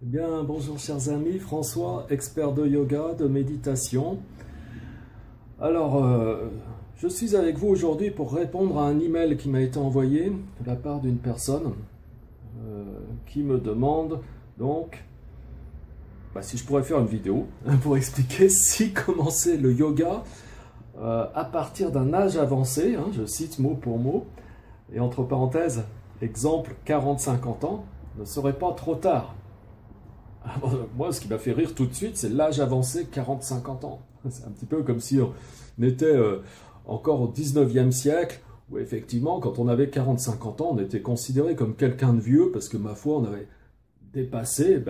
Eh bien, bonjour chers amis, François, expert de yoga, de méditation. Alors, je suis avec vous aujourd'hui pour répondre à un email qui m'a été envoyé de la part d'une personne qui me demande donc si je pourrais faire une vidéo pour expliquer si commencer le yoga à partir d'un âge avancé, je cite mot pour mot, et entre parenthèses, exemple 40-50 ans, ne serait pas trop tard. Moi, ce qui m'a fait rire tout de suite, c'est l'âge avancé 40-50 ans. C'est un petit peu comme si on était encore au 19e siècle, où effectivement, quand on avait 40-50 ans, on était considéré comme quelqu'un de vieux, parce que, ma foi, on avait dépassé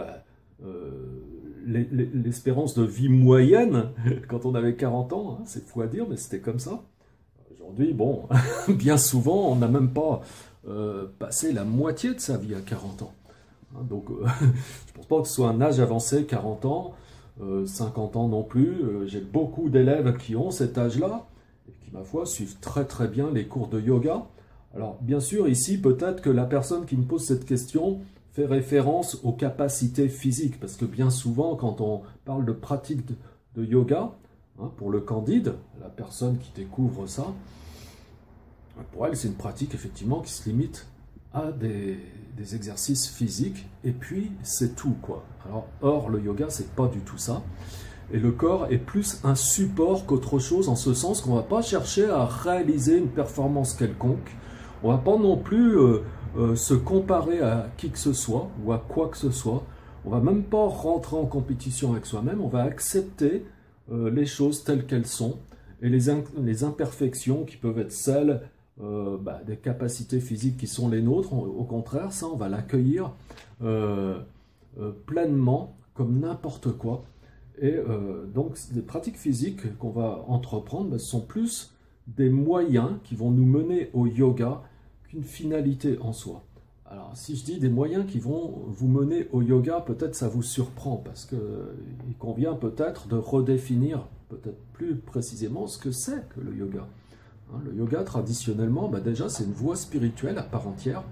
l'espérance de vie moyenne quand on avait 40 ans. C'est fou à dire, mais c'était comme ça. Aujourd'hui, bon, bien souvent, on n'a même pas passé la moitié de sa vie à 40 ans. Donc, je ne pense pas que ce soit un âge avancé, 40 ans, 50 ans non plus. J'ai beaucoup d'élèves qui ont cet âge-là, et qui, ma foi, suivent très très bien les cours de yoga. Alors, bien sûr, ici, peut-être que la personne qui me pose cette question fait référence aux capacités physiques, parce que bien souvent, quand on parle de pratique de yoga, pour le candide, la personne qui découvre ça, pour elle, c'est une pratique, effectivement, qui se limite à des exercices physiques, et puis c'est tout, quoi. Alors, or, le yoga, c'est pas du tout ça. Et le corps est plus un support qu'autre chose, en ce sens qu'on va pas chercher à réaliser une performance quelconque. On va pas non plus se comparer à qui que ce soit, ou à quoi que ce soit. On va même pas rentrer en compétition avec soi-même, on va accepter les choses telles qu'elles sont, et les imperfections qui peuvent être celles des capacités physiques qui sont les nôtres. Au contraire, ça, on va l'accueillir pleinement, comme n'importe quoi. Et donc, les pratiques physiques qu'on va entreprendre, ce sont plus des moyens qui vont nous mener au yoga qu'une finalité en soi. Alors, si je dis des moyens qui vont vous mener au yoga, peut-être ça vous surprend, parce qu'il convient peut-être de redéfinir peut-être plus précisément ce que c'est que le yoga. Le yoga, traditionnellement, déjà, c'est une voie spirituelle à part entière.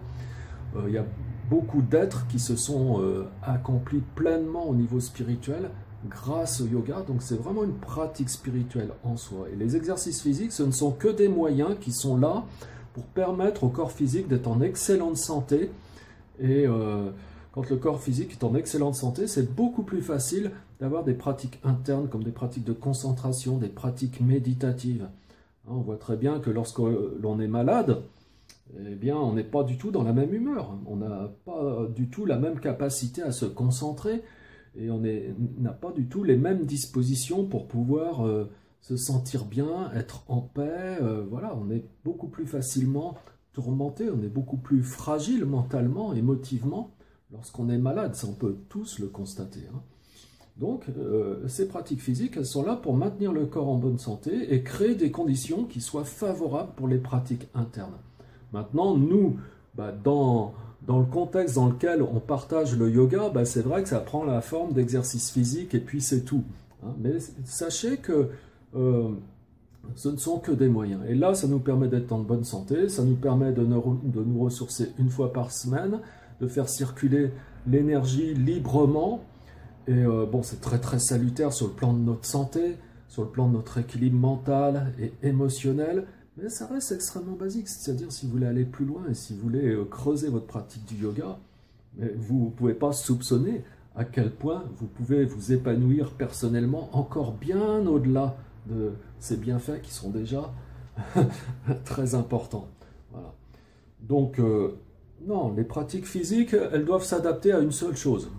Il y a beaucoup d'êtres qui se sont accomplis pleinement au niveau spirituel grâce au yoga. Donc, c'est vraiment une pratique spirituelle en soi. Et les exercices physiques, ce ne sont que des moyens qui sont là pour permettre au corps physique d'être en excellente santé. Et quand le corps physique est en excellente santé, c'est beaucoup plus facile d'avoir des pratiques internes, comme des pratiques de concentration, des pratiques méditatives. On voit très bien que lorsque l'on est malade, eh bien, on n'est pas du tout dans la même humeur. On n'a pas du tout la même capacité à se concentrer, et on n'a pas du tout les mêmes dispositions pour pouvoir se sentir bien, être en paix. Voilà, on est beaucoup plus facilement tourmenté, on est beaucoup plus fragile mentalement, émotivement, lorsqu'on est malade. Ça, on peut tous le constater. Donc, ces pratiques physiques, elles sont là pour maintenir le corps en bonne santé et créer des conditions qui soient favorables pour les pratiques internes. Maintenant, nous, dans le contexte dans lequel on partage le yoga, c'est vrai que ça prend la forme d'exercice physique et puis c'est tout. Mais sachez que ce ne sont que des moyens. Et là, ça nous permet d'être en bonne santé, ça nous permet de nous ressourcer une fois par semaine, de faire circuler l'énergie librement. Et c'est très très salutaire sur le plan de notre santé, sur le plan de notre équilibre mental et émotionnel, mais ça reste extrêmement basique. C'est-à-dire, si vous voulez aller plus loin et si vous voulez creuser votre pratique du yoga, vous ne pouvez pas soupçonner à quel point vous pouvez vous épanouir personnellement encore bien au-delà de ces bienfaits qui sont déjà très importants. Voilà. Donc, non, les pratiques physiques, elles doivent s'adapter à une seule chose: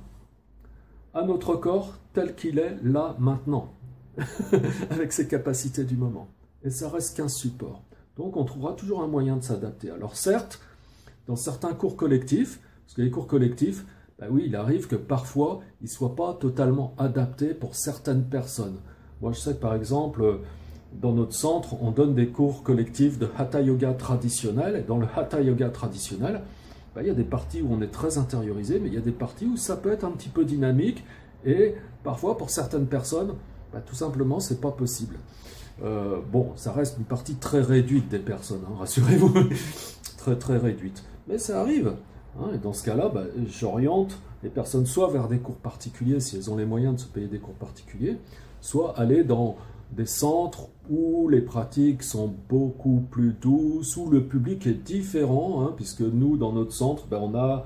à notre corps tel qu'il est là, maintenant, avec ses capacités du moment. Et ça reste qu'un support. Donc on trouvera toujours un moyen de s'adapter. Alors certes, dans certains cours collectifs, parce que les cours collectifs, oui, il arrive que parfois, ils ne soient pas totalement adaptés pour certaines personnes. Moi, je sais que par exemple, dans notre centre, on donne des cours collectifs de Hatha Yoga traditionnel. Et dans le Hatha Yoga traditionnel, il y a des parties où on est très intériorisé, mais il y a des parties où ça peut être un petit peu dynamique, et parfois pour certaines personnes, tout simplement c'est pas possible. Ça reste une partie très réduite des personnes, rassurez-vous, très très réduite, mais ça arrive. Et dans ce cas-là, j'oriente les personnes soit vers des cours particuliers, si elles ont les moyens de se payer des cours particuliers, soit aller dans des centres où les pratiques sont beaucoup plus douces, où le public est différent, hein, puisque nous, dans notre centre, on a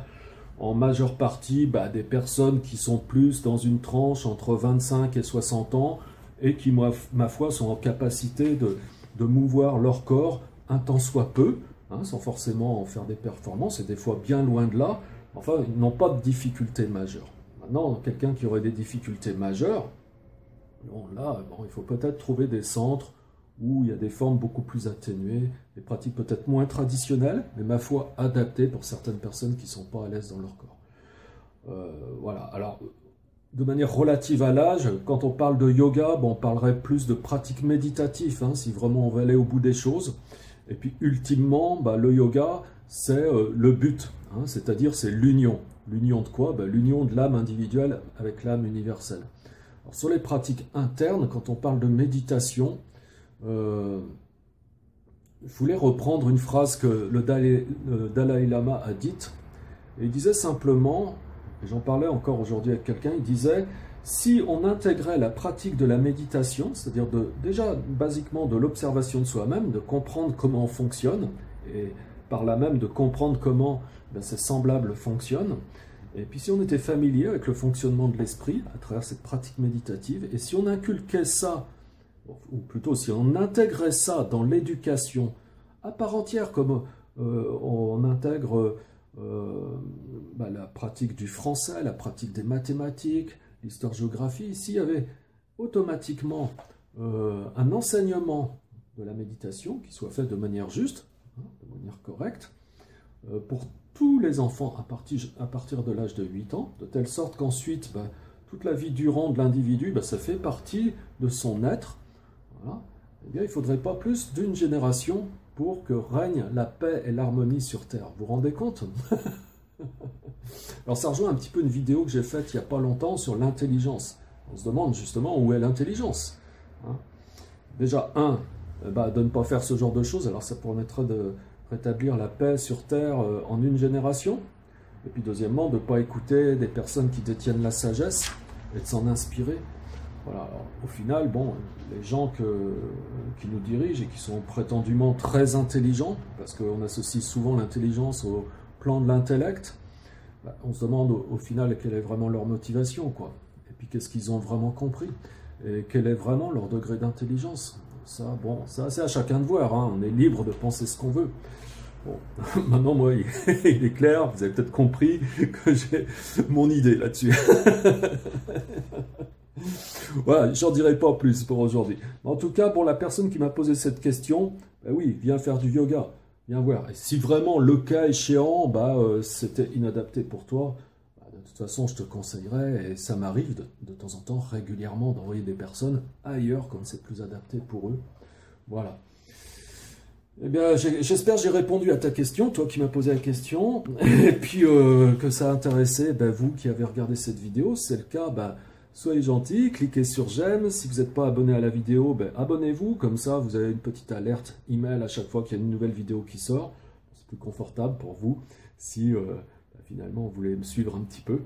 en majeure partie des personnes qui sont plus dans une tranche entre 25 et 60 ans et qui, ma foi, sont en capacité de mouvoir leur corps un tant soit peu, hein, sans forcément en faire des performances, et des fois bien loin de là. Enfin, ils n'ont pas de difficultés majeures. Maintenant, quelqu'un qui aurait des difficultés majeures, il faut peut-être trouver des centres où il y a des formes beaucoup plus atténuées, des pratiques peut-être moins traditionnelles, mais ma foi adaptées pour certaines personnes qui ne sont pas à l'aise dans leur corps. Voilà. Alors, de manière relative à l'âge, quand on parle de yoga, on parlerait plus de pratiques méditatives, hein, si vraiment on veut aller au bout des choses. Et puis, ultimement, le yoga, c'est le but, hein, c'est-à-dire c'est l'union. L'union de quoi? L'union de l'âme individuelle avec l'âme universelle. Alors, sur les pratiques internes, quand on parle de méditation, je voulais reprendre une phrase que le Dalai Lama a dite. Et il disait simplement, et j'en parlais encore aujourd'hui avec quelqu'un, il disait, si on intégrait la pratique de la méditation, c'est-à-dire déjà basiquement de l'observation de soi-même, de comprendre comment on fonctionne, et par là même de comprendre comment ces semblables fonctionnent, et puis si on était familier avec le fonctionnement de l'esprit à travers cette pratique méditative, et si on inculquait ça, ou plutôt si on intégrait ça dans l'éducation à part entière, comme on intègre la pratique du français, la pratique des mathématiques, l'histoire-géographie, s'il y avait automatiquement un enseignement de la méditation qui soit fait de manière juste, hein, de manière correcte, pour tous les enfants à partir de l'âge de 8 ans, de telle sorte qu'ensuite, toute la vie durant de l'individu, ça fait partie de son être. Voilà. Eh bien, il ne faudrait pas plus d'une génération pour que règne la paix et l'harmonie sur Terre. Vous vous rendez compte? Alors, ça rejoint un petit peu une vidéo que j'ai faite il n'y a pas longtemps sur l'intelligence. On se demande justement où est l'intelligence. Hein? Déjà, de ne pas faire ce genre de choses, alors ça permettrait de rétablir la paix sur Terre en une génération. Et puis deuxièmement, de ne pas écouter des personnes qui détiennent la sagesse et de s'en inspirer. Voilà. Alors, au final, les gens qui nous dirigent et qui sont prétendument très intelligents, parce qu'on associe souvent l'intelligence au plan de l'intellect, on se demande au final quelle est vraiment leur motivation, quoi. Et puis qu'est-ce qu'ils ont vraiment compris, et quel est vraiment leur degré d'intelligence. Ça, c'est à chacun de voir, hein. On est libre de penser ce qu'on veut. Bon, maintenant, moi, il est clair, vous avez peut-être compris que j'ai mon idée là-dessus. Voilà, j'en dirai pas plus pour aujourd'hui. En tout cas, pour la personne qui m'a posé cette question, oui, viens faire du yoga, viens voir. Et si vraiment, le cas échéant, c'était inadapté pour toi, de toute façon, je te conseillerais, et ça m'arrive de temps en temps, régulièrement, d'envoyer des personnes ailleurs quand c'est plus adapté pour eux. Voilà. Eh bien, j'espère que j'ai répondu à ta question, toi qui m'as posé la question, et puis que ça a intéressé vous qui avez regardé cette vidéo. Si c'est le cas, soyez gentils, cliquez sur j'aime. Si vous n'êtes pas abonné à la vidéo, abonnez-vous, comme ça vous avez une petite alerte email à chaque fois qu'il y a une nouvelle vidéo qui sort. C'est plus confortable pour vous si finalement vous voulez me suivre un petit peu,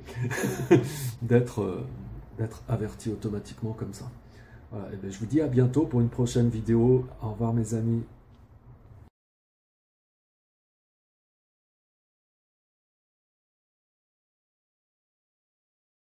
d'être averti automatiquement comme ça. Voilà, et je vous dis à bientôt pour une prochaine vidéo. Au revoir mes amis.